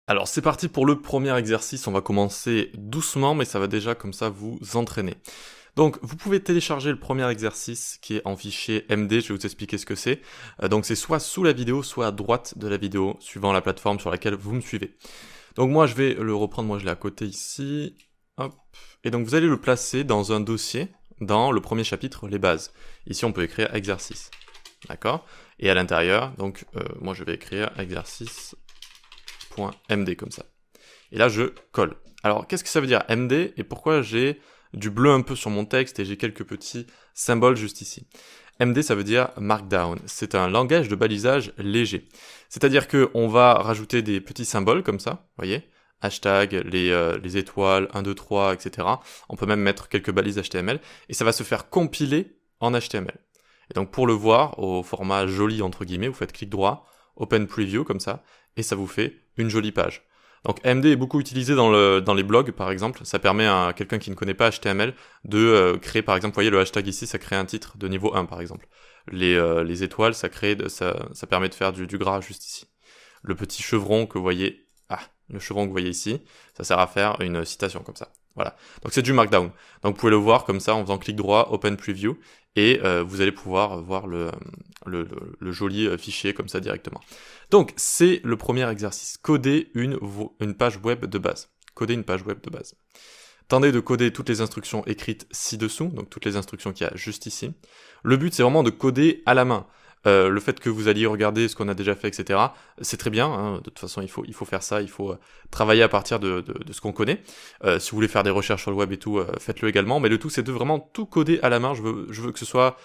Alors c'est parti pour le premier exercice, on va commencer doucement mais ça va déjà comme ça vous entraîner. Donc vous pouvez télécharger le premier exercice qui est en fichier MD, je vais vous expliquer ce que c'est. Donc c'est soit sous la vidéo, soit à droite de la vidéo, suivant la plateforme sur laquelle vous me suivez. Donc moi je vais le reprendre, moi je l'ai à côté ici. Hop. Et donc vous allez le placer dans un dossier, dans le premier chapitre, les bases. Ici on peut écrire exercice. D'accord? Et à l'intérieur, donc moi je vais écrire exercice.md comme ça. Et là je colle. Alors qu'est-ce que ça veut dire MD et pourquoi j'ai du bleu un peu sur mon texte et j'ai quelques petits symboles juste ici. MD ça veut dire Markdown, c'est un langage de balisage léger. C'est-à-dire qu'on va rajouter des petits symboles comme ça, vous voyez, hashtag, les étoiles, 1, 2, 3, etc. On peut même mettre quelques balises HTML et ça va se faire compiler en HTML. Et donc pour le voir au format joli entre guillemets, vous faites clic droit, Open Preview comme ça, et ça vous fait une jolie page. Donc MD est beaucoup utilisé dans les blogs par exemple, ça permet à quelqu'un qui ne connaît pas HTML de créer par exemple, vous voyez le hashtag ici, ça crée un titre de niveau 1 par exemple. Les étoiles, ça permet de faire du gras juste ici. Le petit chevron que vous voyez, le chevron que vous voyez ici, ça sert à faire une citation comme ça. Voilà, donc c'est du Markdown. Donc vous pouvez le voir comme ça en faisant clic droit, Open Preview, et vous allez pouvoir voir le joli fichier comme ça directement. Donc c'est le premier exercice, coder une page web de base. Coder une page web de base. Tentez de coder toutes les instructions écrites ci-dessous, donc toutes les instructions qu'il y a juste ici. Le but c'est vraiment de coder à la main. Le fait que vous alliez regarder ce qu'on a déjà fait, etc., c'est très bien, hein. De toute façon il faut faire ça, il faut travailler à partir de ce qu'on connaît. Si vous voulez faire des recherches sur le web et tout, faites-le également, mais le tout c'est de vraiment tout coder à la main, je veux que ce soit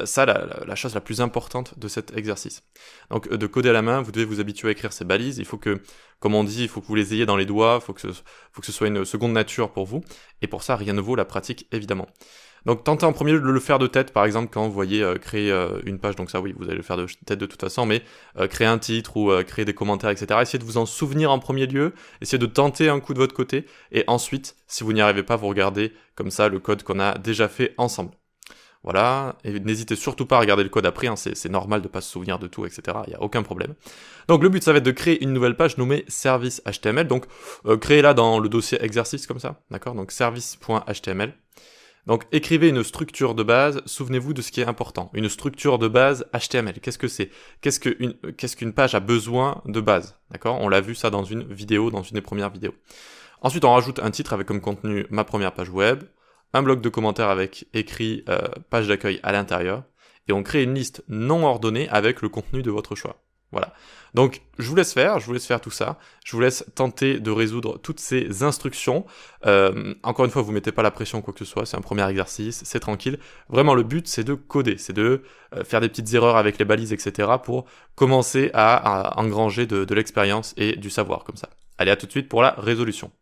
ça la chose la plus importante de cet exercice. Donc de coder à la main, vous devez vous habituer à écrire ces balises, il faut que, comme on dit, il faut que vous les ayez dans les doigts, il faut que ce soit une seconde nature pour vous, et pour ça rien ne vaut la pratique évidemment. Donc tentez en premier lieu de le faire de tête, par exemple quand vous voyez créer une page, donc ça oui, vous allez le faire de tête de toute façon, mais créer un titre ou créer des commentaires, etc. Essayez de vous en souvenir en premier lieu, essayez de tenter un coup de votre côté, et ensuite, si vous n'y arrivez pas, vous regardez comme ça le code qu'on a déjà fait ensemble. Voilà, et n'hésitez surtout pas à regarder le code après, hein, c'est normal de ne pas se souvenir de tout, etc. Il n'y a aucun problème. Donc le but, ça va être de créer une nouvelle page nommée service HTML, donc créez-la dans le dossier exercice comme ça, d'accord? Donc service.html. Donc écrivez une structure de base, souvenez-vous de ce qui est important. Une structure de base HTML, qu'est-ce que c'est? Qu'est-ce qu'une page a besoin de base? D'accord? On l'a vu ça dans une vidéo, dans une des premières vidéos. Ensuite, on rajoute un titre avec comme contenu ma première page web, un bloc de commentaires avec écrit page d'accueil à l'intérieur, et on crée une liste non ordonnée avec le contenu de votre choix. Voilà. Donc, je vous laisse faire tout ça. Je vous laisse tenter de résoudre toutes ces instructions. Encore une fois, vous mettez pas la pression quoi que ce soit, c'est un premier exercice, c'est tranquille. Vraiment, le but, c'est de coder, c'est de faire des petites erreurs avec les balises, etc. pour commencer à engranger de l'expérience et du savoir comme ça. Allez, à tout de suite pour la résolution.